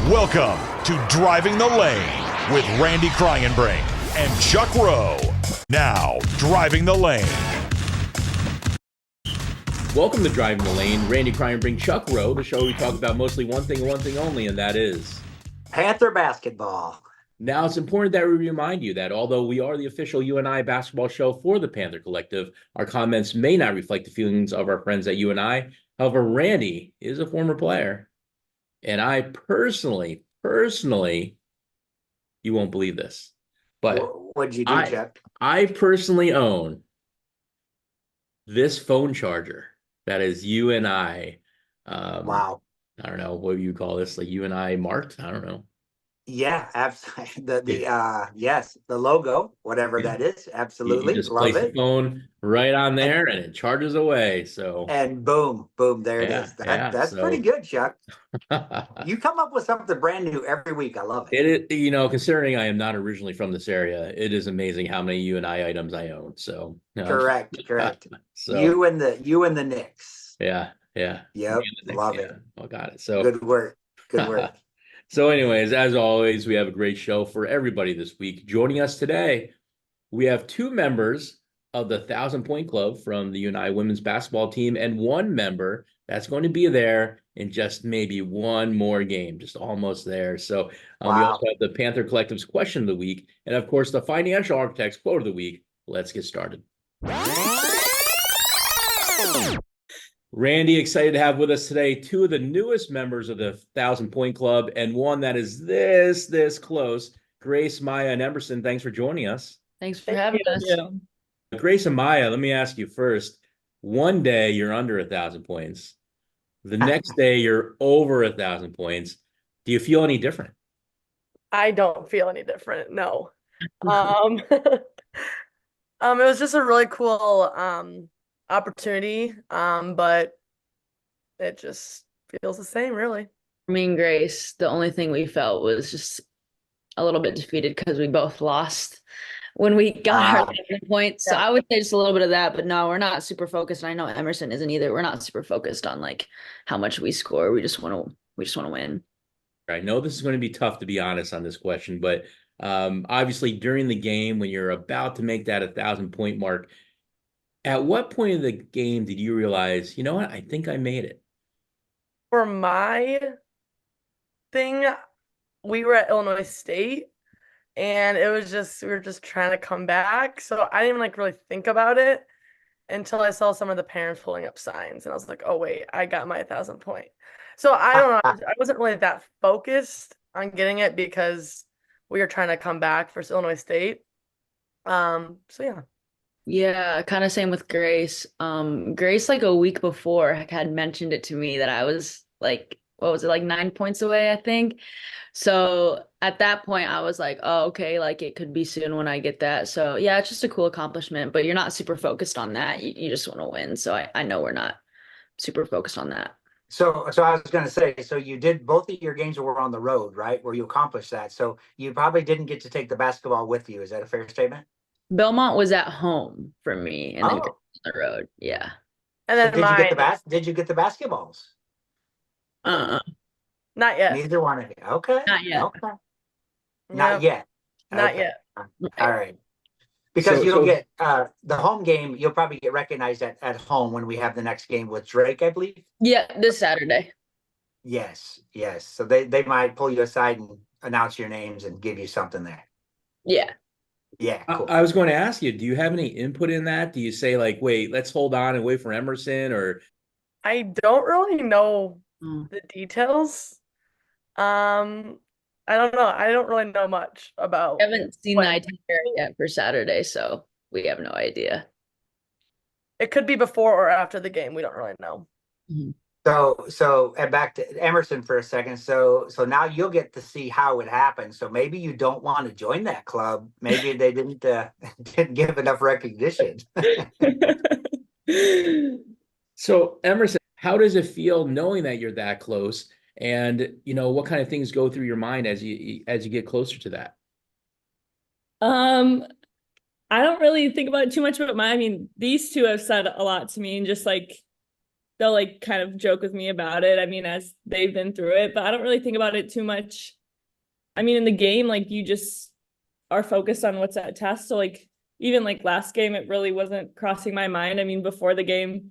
Welcome to Driving the Lane with Randy Kryenbrink and Chuck Rowe. Now, Driving the Lane. Welcome to Driving the Lane. Randy Kryenbrink, Chuck Rowe, the show we talk about mostly one thing and one thing only, and that is Panther basketball. Now, it's important that we remind you that although we are the official UNI basketball show for the Panther Collective, our comments may not reflect the feelings of our friends at UNI. However, Randy is a former player, and I personally, you won't believe this, but What'd you do, Chuck? I personally own this phone charger that is UNI. Wow. I don't know what you call this, like UNI marked. I don't know. Yeah, absolutely. Yes, the logo, whatever that is, absolutely. You just Love place it. the phone right on there, and it charges away. So And boom, there it is. That's pretty good, Chuck. You come up with something brand new every week. I love it. Considering I am not originally from this area, it is amazing how many UNI items I own. So Correct. So you and the Knicks. Yeah. Yep. Love it. Oh, got it. So Good work. So anyways, as always, we have a great show for everybody this week. Joining us today, we have two members of the 1,000-Point Club from the UNI women's basketball team and one member that's going to be there in just maybe one more game, just almost there. So we also have the Panther Collective's question of the week and, of course, the Financial Architect's quote of the week. Let's get started. Randy, excited to have with us today two of the newest members of the 1,000-Point Club and one that is this close, Grace, Maya, and Emerson. Thanks for joining us. Thanks for having us. Grace and Maya, let me ask you first. One day you're under 1,000 points. The next day you're over 1,000 points. Do you feel any different? I don't feel any different. No. It was just a really cool opportunity, but it just feels the same, really. Me and Grace, the only thing we felt was just a little bit defeated because we both lost when we got our 1,000 points. So I would say just a little bit of that, but no, we're not super focused. And I know Emerson isn't either. We're not super focused on like how much we score. We just want to win. I know this is going to be tough to be honest on this question, but obviously during the game when you're about to make that 1,000-point mark, at what point of the game did you realize, you know what, I think I made it? For my thing, we were at Illinois State, and we were just trying to come back. So I didn't even really think about it until I saw some of the parents pulling up signs, and I was like, oh wait, I got my 1,000 point. So I don't know. I wasn't really that focused on getting it because we were trying to come back for Illinois State. So yeah. Yeah, kind of same with Grace. Grace, like a week before, had mentioned it to me that I was like, what was it, like 9 points away, I think. So at that point, I was like, oh, okay, like it could be soon when I get that. So yeah, it's just a cool accomplishment, but you're not super focused on that. You just want to win. So I know we're not super focused on that. So I was going to say, so you did both of your games were on the road, right? Where you accomplished that. So you probably didn't get to take the basketball with you. Is that a fair statement? Belmont was at home for me, and then on the road. Yeah. And then did you get the basketballs? Not yet. Neither one of you. Okay. Not yet. Okay. Not yet. Not yet. All right. Because you'll get the home game, you'll probably get recognized at home when we have the next game with Drake, I believe. Yeah, this Saturday. Yes. So they might pull you aside and announce your names and give you something there. Yeah. Yeah, cool. I was going to ask you, do you have any input in that? Do you say like, wait, let's hold on and wait for Emerson, or? I don't really know the details. I don't know. I don't really know much about. I haven't seen the itinerary yet for Saturday, so we have no idea. It could be before or after the game. We don't really know. Mm-hmm. So and back to Emerson for a second. So now you'll get to see how it happens. So maybe you don't want to join that club. Maybe they didn't give enough recognition. So Emerson, how does it feel knowing that you're that close? And what kind of things go through your mind as you get closer to that? I don't really think about it too much, but these two have said a lot to me, and just like they'll like kind of joke with me about it. I mean, as they've been through it, but I don't really think about it too much. I mean, in the game, like you just are focused on what's at test. So like even like last game, it really wasn't crossing my mind. I mean, before the game,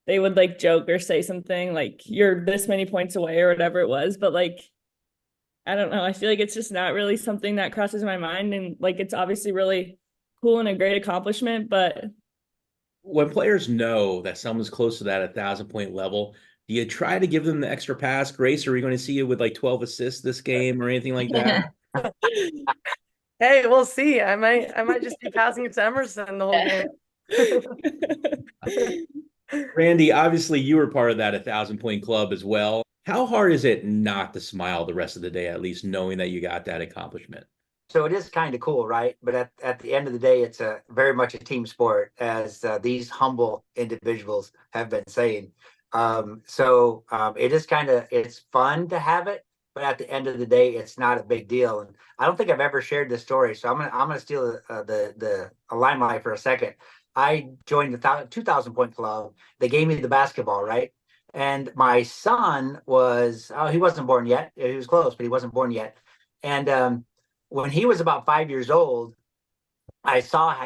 they would like joke or say something like you're this many points away or whatever it was. But like, I don't know. I feel like it's just not really something that crosses my mind. And like, it's obviously really cool and a great accomplishment, but When players know that someone's close to that 1,000-point level, do you try to give them the extra pass? Grace, are we going to see you with like 12 assists this game or anything like that? Hey, we'll see. I might just be passing it to Emerson the whole game. Randy, obviously you were part of that 1,000-point club as well. How hard is it not to smile the rest of the day, at least knowing that you got that accomplishment? So it is kind of cool, right? But at the end of the day, it's a very much a team sport, as these humble individuals have been saying. It is it's fun to have it, but at the end of the day, it's not a big deal. And I don't think I've ever shared this story, so I'm gonna steal the limelight for a second. I joined the 2,000 point club. They gave me the basketball, right? And my son he wasn't born yet. He was close, but he wasn't born yet. And when he was about 5 years old, I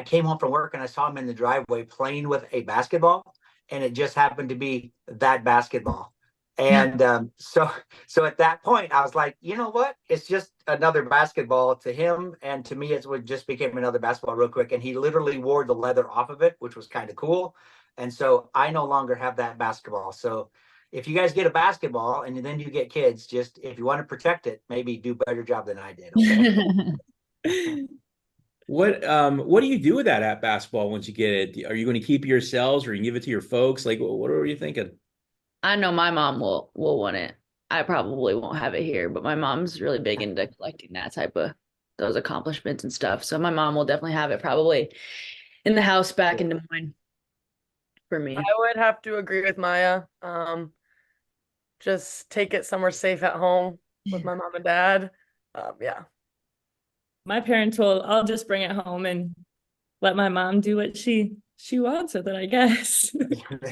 came home from work and I saw him in the driveway playing with a basketball, and it just happened to be that basketball. And so at that point, I was like, you know what? It's just another basketball to him, and to me, it just became another basketball real quick. And he literally wore the leather off of it, which was kind of cool. And so I no longer have that basketball. So if you guys get a basketball and then you get kids, just if you want to protect it, maybe do a better job than I did. Okay? What do you do with that at basketball once you get it? Are you going to keep it yourselves or you give it to your folks? Like, what are you thinking? I know my mom will want it. I probably won't have it here, but my mom's really big into collecting that type of those accomplishments and stuff. So my mom will definitely have it probably in the house back in Des Moines for me. I would have to agree with Maya. Just take it somewhere safe at home with my mom and dad. Yeah. My parents I'll just bring it home and let my mom do what she wants with it, I guess. There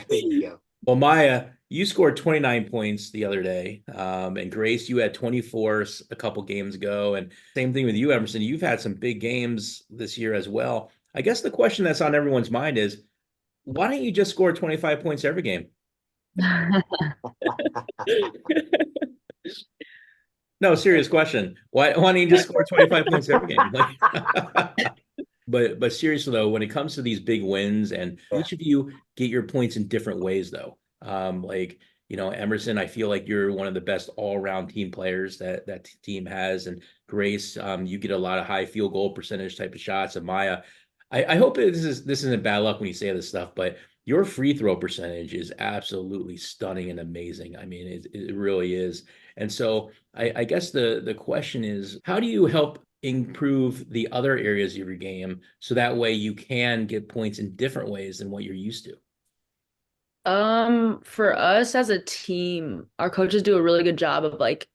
you go. Well, Maya, you scored 29 points the other day. And Grace, you had 24 a couple games ago. And same thing with you, Emerson. You've had some big games this year as well. I guess the question that's on everyone's mind is, why don't you just score 25 points every game? No, serious question. Why don't you just score 25 points every game? But seriously though, when it comes to these big wins, and each of you get your points in different ways though. Emerson, I feel like you're one of the best all-around team players that team has. And Grace, you get a lot of high field goal percentage type of shots. And Maya, I hope this isn't bad luck when you say this stuff, but your free throw percentage is absolutely stunning and amazing. I mean, it really is. And so I guess the question is, how do you help improve the other areas of your game so that way you can get points in different ways than what you're used to? For us as a team, our coaches do a really good job of like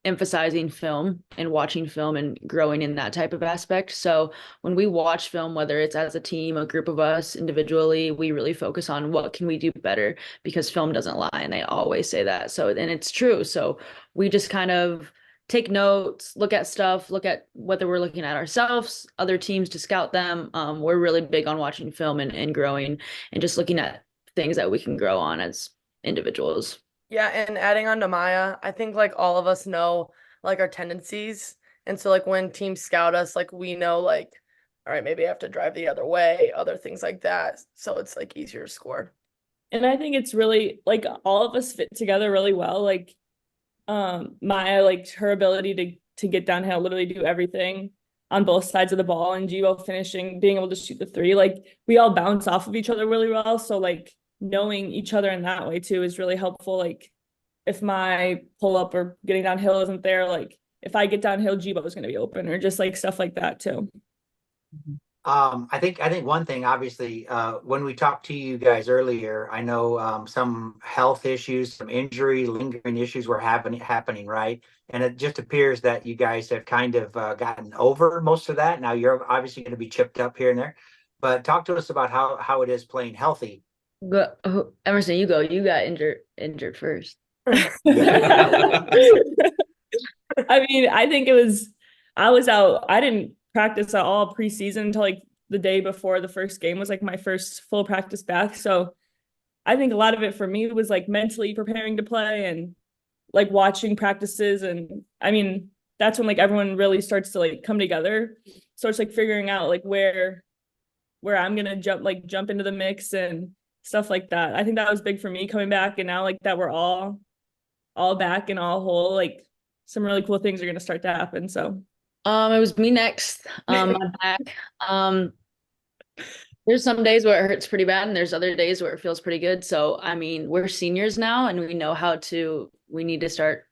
emphasizing film and watching film and growing in that type of aspect. So when we watch film, whether it's as a team, a group of us individually, we really focus on what can we do better, because film doesn't lie, and they always say that. So, and it's true. So we just kind of take notes, look at stuff, look at whether we're looking at ourselves, other teams to scout them. We're really big on watching film and growing and just looking at things that we can grow on as individuals. Yeah, and adding on to Maya, I think like all of us know like our tendencies. And so like when teams scout us, like we know like, all right, maybe I have to drive the other way, other things like that. So it's like easier to score. And I think it's really like all of us fit together really well. Like Maya, like her ability to get downhill, literally do everything on both sides of the ball, and Jibo finishing, being able to shoot the three. Like we all bounce off of each other really well. So like knowing each other in that way too is really helpful. Like if my pull up or getting downhill isn't there, like if I get downhill, Jibo is going to be open, or just like stuff like that too. I think one thing, obviously, when we talked to you guys earlier, I know some health issues, some injury, lingering issues were happening, right? And it just appears that you guys have kind of gotten over most of that. Now you're obviously going to be chipped up here and there, but talk to us about how it is playing healthy Emerson, you go. You got injured first. I mean, I think I was out. I didn't practice at all preseason until like the day before the first game was like my first full practice back. So I think a lot of it for me was like mentally preparing to play and like watching practices. And I mean, that's when like everyone really starts to like come together. Starts like figuring out like where I'm gonna jump into the mix and stuff like that. I think that was big for me coming back. And now like that we're all back and all whole, like some really cool things are gonna start to happen. So It was me next. My back. Um, there's some days where it hurts pretty bad, and there's other days where it feels pretty good. So, I mean, we're seniors now, and we know we need to start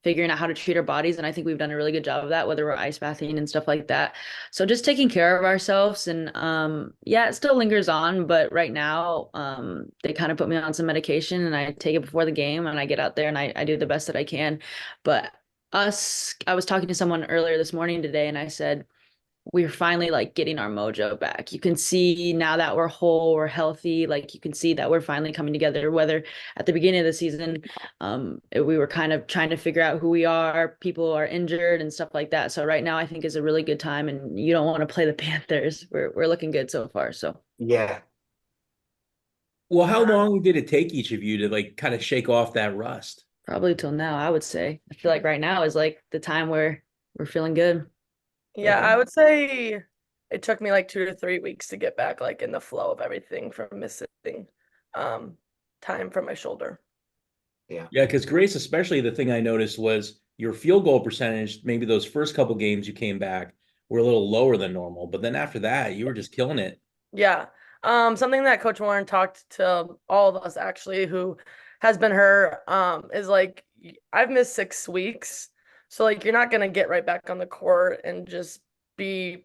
figuring out how to treat our bodies. And I think we've done a really good job of that, whether we're ice bathing and stuff like that. So just taking care of ourselves. And yeah, it still lingers on, but right now, they kind of put me on some medication and I take it before the game and I get out there and I do the best that I can. But I was talking to someone earlier this morning today, and I said, we're finally like getting our mojo back. You can see now that we're whole, we're healthy. Like you can see that we're finally coming together. Whether at the beginning of the season, we were kind of trying to figure out who we are. People are injured and stuff like that. So right now, I think is a really good time. And you don't want to play the Panthers. We're looking good so far. So Yeah. Well, how long did it take each of you to like kind of shake off that rust? probably till now, I would say. I feel like right now is like the time where we're feeling good. Yeah, I would say it took me like 2 to 3 weeks to get back like in the flow of everything from missing um time from my shoulder. Yeah, because Grace, especially the thing I noticed was your field goal percentage, maybe those first couple games you came back were a little lower than normal, but then after that, you were just killing it. Yeah. Something that Coach Warren talked to all of us actually who has been her is like I've missed 6 weeks. So like you're not gonna get right back on the court and just be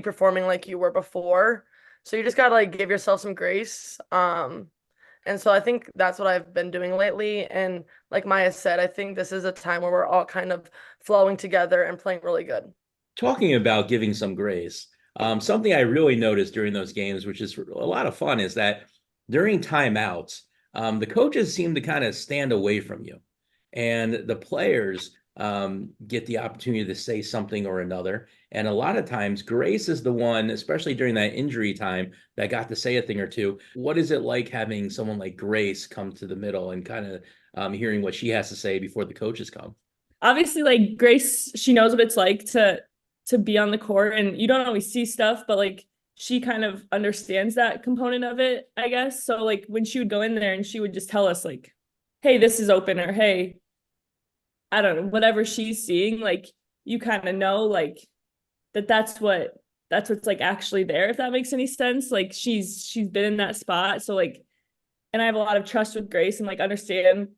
performing like you were before. So you just gotta like give yourself some grace. And so I think that's what I've been doing lately. And like Maya said, I think this is a time where we're all kind of flowing together and playing really good. Talking about giving some grace, something I really noticed during those games, which is a lot of fun, is that during timeouts, the coaches seem to kind of stand away from you, and the players get the opportunity to say something or another. And a lot of times, Grace is the one, especially during that injury time, that got to say a thing or two. What is it like having someone like Grace come to the middle and kind of hearing what she has to say before the coaches come? obviously like Grace, she knows what it's like to be on the court and you don't always see stuff, but like she kind of understands that component of it, I guess. So like when she would go in there and she would just tell us like, hey, this is open, or hey, I don't know, whatever she's seeing, like you kind of know like that's what's like actually there, if that makes any sense. Like she's been in that spot. So like, and I have a lot of trust with Grace and like understand,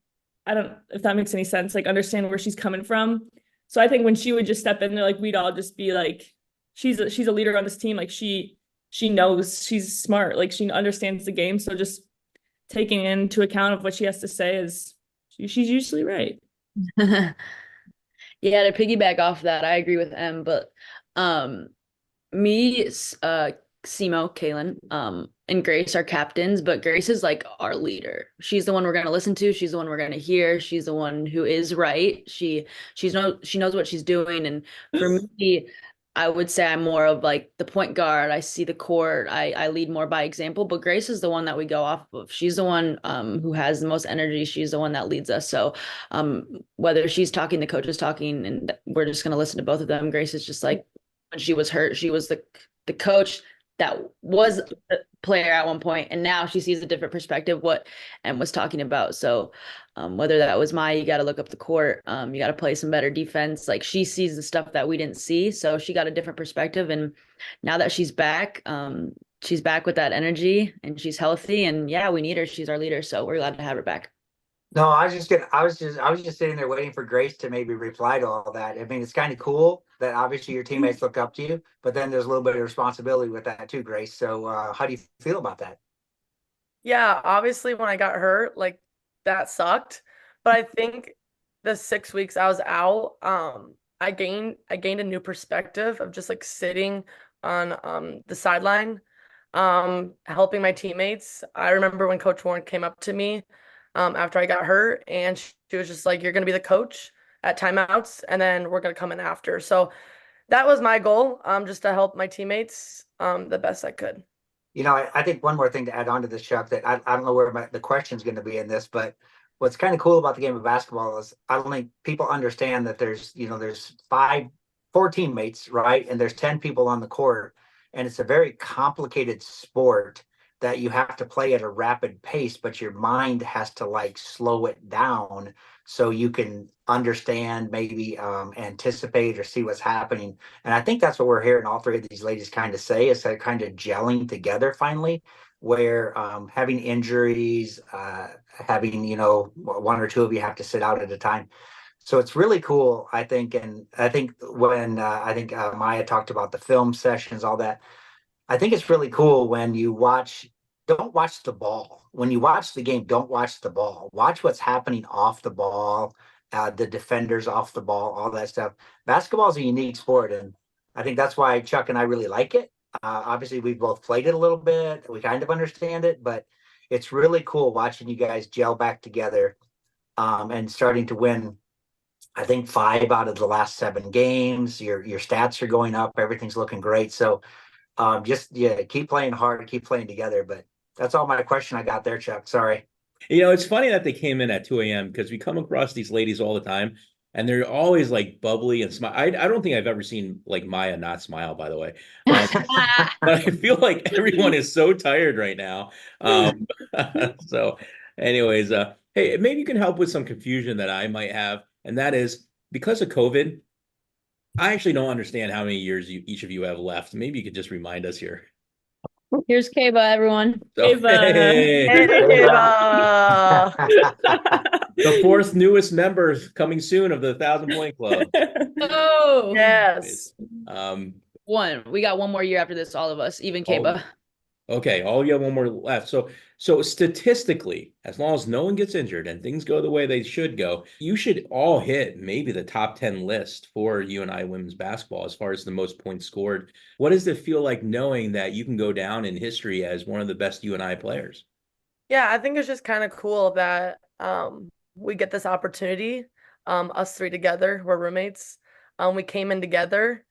I don't, if that makes any sense, like understand where she's coming from. So I think when she would just step in there, like we'd all just be like, she's a leader on this team. Like she knows, she's smart, like she understands the game. So just taking into account of what she has to say is she's usually right. Yeah, to piggyback off that, I agree with M, but me, Simo, Kaylin, and Grace are captains, but Grace is like our leader. She's the one we're gonna listen to. She's the one we're gonna hear. She's the one who is right. She knows what she's doing. And for me, I would say I'm more of like the point guard. I see the court. I lead more by example, but Grace is the one that we go off of. She's the one who has the most energy. She's the one that leads us. So whether she's talking, the coach is talking, and we're just gonna listen to both of them. Grace is just like when she was hurt, she was the coach that was a player at one point, and now she sees a different perspective what Em was talking about. So whether that was you got to look up the court, you got to play some better defense. Like she sees the stuff that we didn't see, so she got a different perspective. And now that she's back with that energy and she's healthy. And yeah, we need her. She's our leader, so we're glad to have her back. No, I was just sitting there waiting for Grace to maybe reply to all that. I mean, it's kind of cool that obviously your teammates look up to you, but then there's a little bit of responsibility with that too, Grace. So, how do you feel about that? Yeah, obviously when I got hurt, like that sucked. But I think the 6 weeks I was out, I gained a new perspective of just like sitting on the sideline. helping my teammates. I remember when Coach Warren came up to me after I got hurt, and she was just like, "You're going to be the coach at timeouts, and then we're going to come in after." So that was my goal, just to help my teammates the best I could. I think one more thing to add on to this, Chuck, that I don't know where the question's going to be in this, but what's kind of cool about the game of basketball is I don't think people understand that there's four teammates, right? And there's 10 people on the court. And it's a very complicated sport that you have to play at a rapid pace, but your mind has to like slow it down so you can understand, maybe anticipate or see what's happening. And I think that's what we're hearing all three of these ladies kind of say, is that kind of gelling together finally, where having injuries, having, one or two of you have to sit out at a time. So it's really cool, I think. And I think when Maya talked about the film sessions, all that, I think it's really cool when you don't watch the ball. When you watch the game, don't watch the ball. Watch what's happening off the ball, the defenders off the ball, all that stuff. Basketball is a unique sport, and I think that's why Chuck and I really like it. Obviously, we've both played it a little bit. We kind of understand it, but it's really cool watching you guys gel back together and starting to win. I think 5 out of the last 7 games. Your stats are going up. Everything's looking great. So keep playing hard, keep playing together. But that's all my question I got there, Chuck. Sorry. It's funny that they came in at 2 a.m. because we come across these ladies all the time, and they're always like bubbly and smile. I don't think I've ever seen like Maya not smile, by the way. But I feel like everyone is so tired right now. So, anyways, hey, maybe you can help with some confusion that I might have, and that is because of COVID. I actually don't understand how many years each of you have left. Maybe you could just remind us here. Here's Kaba, everyone. So, Hey, Hey, Ava. the 4th newest member coming soon of the 1,000-Point Club. Oh, Yes. we got one more year after this, all of us, even Kaba. Okay, all you have one more left. So statistically, as long as no one gets injured and things go the way they should go, you should all hit maybe the top 10 list for UNI women's basketball as far as the most points scored. What does it feel like knowing that you can go down in history as one of the best UNI players? Yeah, I think it's just kind of cool that we get this opportunity. Us three together, we're roommates. We came in together.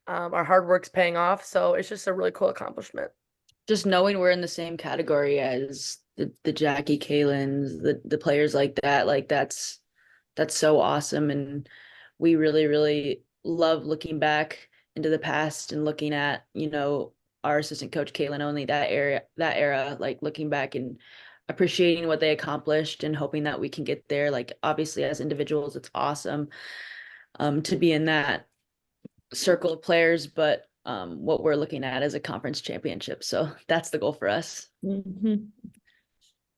Our hard work's paying off, so it's just a really cool accomplishment. Just knowing we're in the same category as the Jackie Kalins, the players like that, like that's so awesome. And we really, really love looking back into the past and looking at, our assistant coach Kaylin only that era, like looking back and appreciating what they accomplished and hoping that we can get there. Like obviously as individuals, it's awesome to be in that circle of players, but what we're looking at as a conference championship. So that's the goal for us. Mm-hmm.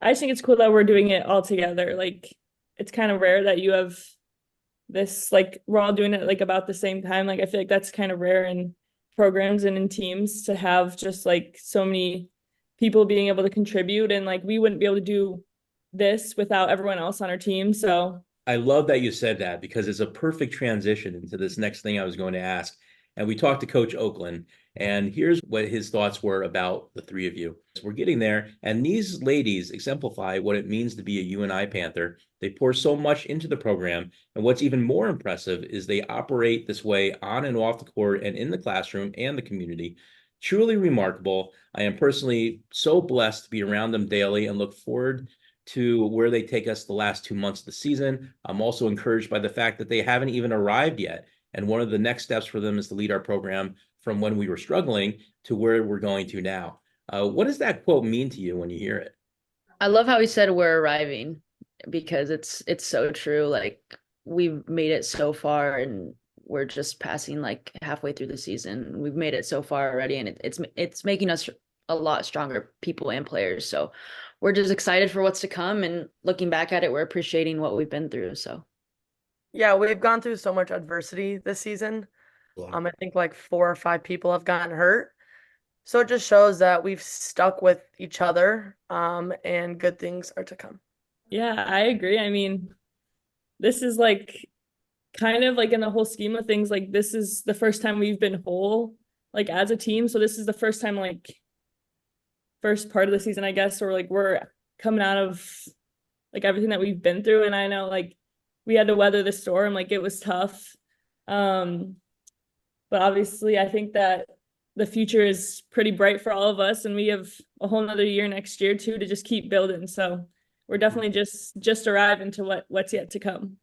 I just think it's cool that we're doing it all together. Like it's kind of rare that you have this, like we're all doing it like about the same time. Like I feel like that's kind of rare in programs and in teams to have just like so many people being able to contribute, and like we wouldn't be able to do this without everyone else on our team. So I love that you said that because it's a perfect transition into this next thing I was going to ask. And we talked to Coach Oakland, and here's what his thoughts were about the 3 of you. We're getting there, and these ladies exemplify what it means to be a UNI Panther. They pour so much into the program, and what's even more impressive is they operate this way on and off the court and in the classroom and the community. Truly remarkable. I am personally so blessed to be around them daily and look forward to where they take us the last 2 months of the season. I'm also encouraged by the fact that they haven't even arrived yet. And one of the next steps for them is to lead our program from when we were struggling to where we're going to now. What does that quote mean to you when you hear it? I love how he said we're arriving, because it's so true. Like we've made it so far and we're just passing like halfway through the season. We've made it so far already, and it's making us a lot stronger people and players. So we're just excited for what's to come, and looking back at it, we're appreciating what we've been through. So yeah, we've gone through so much adversity this season. Yeah. I think like 4 or 5 people have gotten hurt. So it just shows that we've stuck with each other, and good things are to come. yeah, I agree. I mean, this is like kind of like in the whole scheme of things, like this is the first time we've been whole, like as a team. So this is the first time like first part of the season, I guess, or like we're coming out of like everything that we've been through. And I know like we had to weather the storm, like it was tough. But obviously I think that the future is pretty bright for all of us, and we have a whole nother year next year too to just keep building. So we're definitely just arriving to what's yet to come.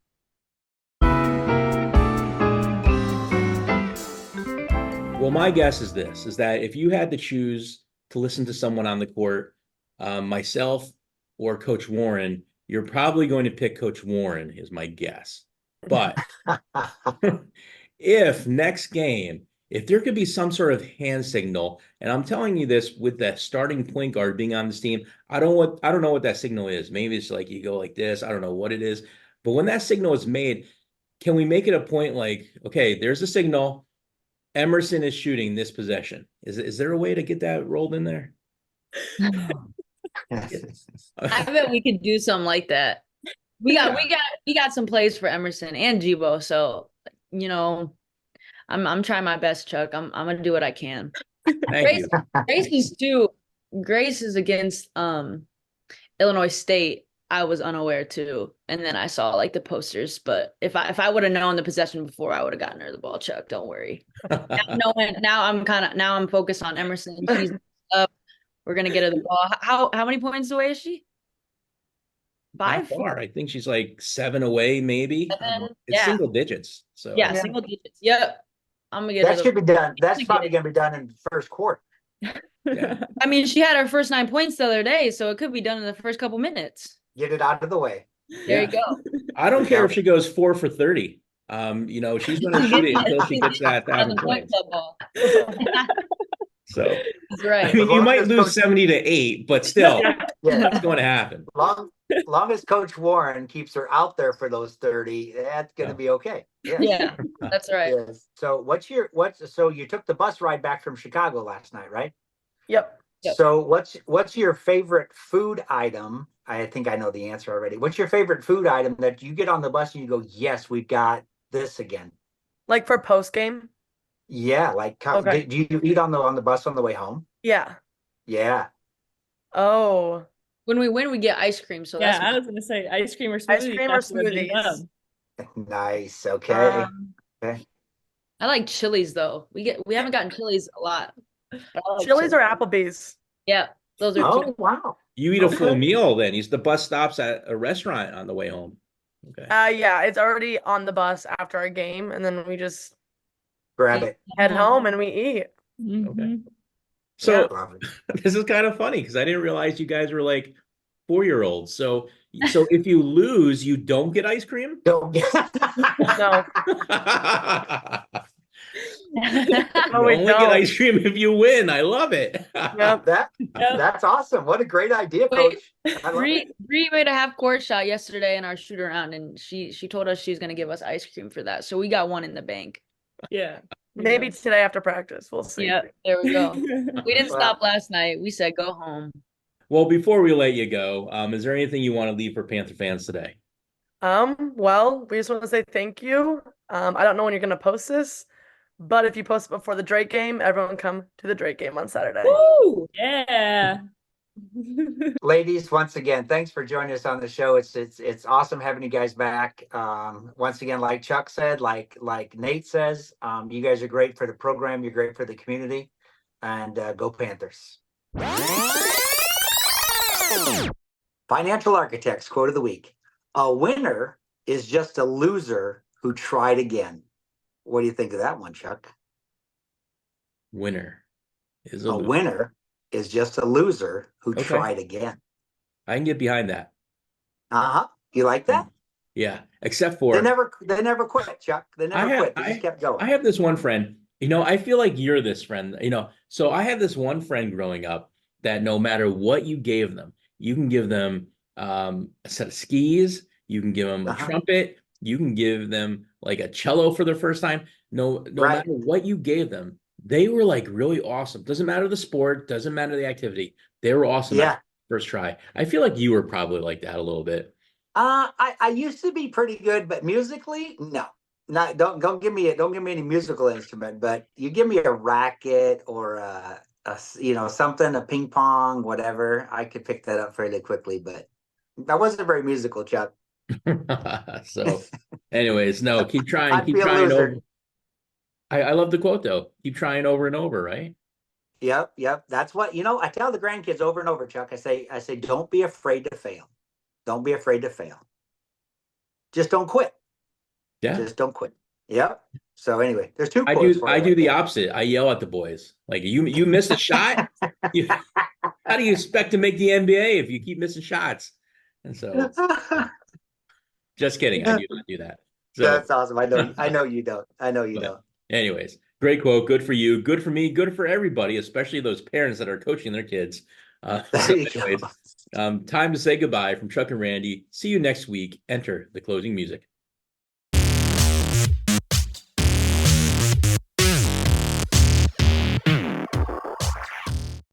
Well, my guess is this, is that if you had to choose to listen to someone on the court, myself or Coach Warren, you're probably going to pick Coach Warren, is my guess. But if next game, if there could be some sort of hand signal, and I'm telling you this with the starting point guard being on this team, I don't know what that signal is. Maybe it's like you go like this. I don't know what it is. But when that signal is made, can we make it a point like, okay, there's a signal. Emerson is shooting this possession. Is there a way to get that rolled in there? I bet we could do something like that. We got some plays for Emerson and Jibo, so I'm trying my best, Chuck. I'm gonna do what I can. Thank you. Grace is against Illinois State. I was unaware too, and then I saw like the posters. But if I would have known the possession before, I would have gotten her the ball, Chuck. Don't worry. Now I'm focused on Emerson. She's up. We're gonna get her the ball. How many points away is she? 5? Not far. I think she's like 7 away, maybe. It's single digits. So yeah, single digits. Yep. I'm gonna get that should be done. That's probably gonna be done in the first quarter. Yeah. I mean, she had her first 9 points the other day, so it could be done in the first couple minutes. Get it out of the way. There you go. I don't care if she goes 4 for 30. She's going to shoot it until she gets that 1,000 points. So that's right. I mean, you might lose 70-8, but still, that's going to happen. Long as Coach Warren keeps her out there for those 30, that's going to be okay. Yeah, that's right. Yes. So so you took the bus ride back from Chicago last night, right? Yep. So what's your favorite food item? I think I know the answer already. What's your favorite food item that you get on the bus and you go, yes, we've got this again? Like for post game? Yeah, like Okay. do you eat on the bus on the way home? Yeah. Yeah. Oh. When we win, we get ice cream. So yeah, I was gonna say ice cream or smoothies. Ice cream or smoothies. Nice. Okay. Okay. I like Chili's though. We haven't gotten Chili's a lot. Like Chili's or Applebee's? Yeah, those are Oh two. wow. You eat a full meal then. The bus stops at a restaurant on the way home. Okay. Yeah, it's already on the bus after our game, and then we just Grab it. head home and we eat. Okay. So Yeah. this is kind of funny because I didn't realize you guys were like 4-year-olds. So if you lose, you don't get ice cream? Don't get No. You only get ice cream if you win. I love it. Yep. That's awesome. What a great idea, Coach. I love it. Bree made a half court shot yesterday in our shoot around, and she told us she's gonna give us ice cream for that. So we got one in the bank. Yeah. Maybe today after practice. We'll see. Yeah, there we go. We didn't stop last night. We said go home. Well, before we let you go, is there anything you want to leave for Panther fans today? Well, we just want to say thank you. I don't know when you're gonna post this, but if you post it before the Drake game, everyone come to the Drake game on Saturday. Woo! Yeah. Ladies, once again, thanks for joining us on the show. It's awesome having you guys back. Once again, like Chuck said, like Nate says, you guys are great for the program. You're great for the community, and go Panthers. Financial Architects quote of the week: "A winner is just a loser who tried again." What do you think of that one, Chuck? Winner is A winner is just a loser who tried again. I can get behind that. You like that? Yeah. Except for they never quit, Chuck. They never quit. They just kept going. I have this one friend, I feel like you're this friend, so I had this one friend growing up that no matter what you gave them, you can give them a set of skis, you can give them a trumpet, you can give them like a cello for their first time. No matter what you gave them, they were like really awesome. Doesn't matter the sport, doesn't matter the activity. They were awesome at first try. I feel like you were probably like that a little bit. I used to be pretty good, but musically, no. Don't give me any musical instrument, but you give me a racket or a something, a ping pong, whatever, I could pick that up fairly quickly. But I wasn't very musical, Chuck. So, anyways, no, keep trying, I'd keep be a trying loser. over. I love the quote though. Keep trying over and over, right? Yep. That's what I tell the grandkids over and over, Chuck. I say, don't be afraid to fail. Don't be afraid to fail. Just don't quit. Yeah. Just don't quit. Yep. So anyway, there's two I quotes do for I you do right the there. opposite. I yell at the boys. Like you missed a shot. How do you expect to make the NBA if you keep missing shots? And so just kidding. I do not do that. So That's awesome. I know you don't. I know you but don't. anyways, great quote. Good for you. Good for me. Good for everybody, especially those parents that are coaching their kids. There you go. Time to say goodbye from Chuck and Randy. See you next week. Enter the closing music.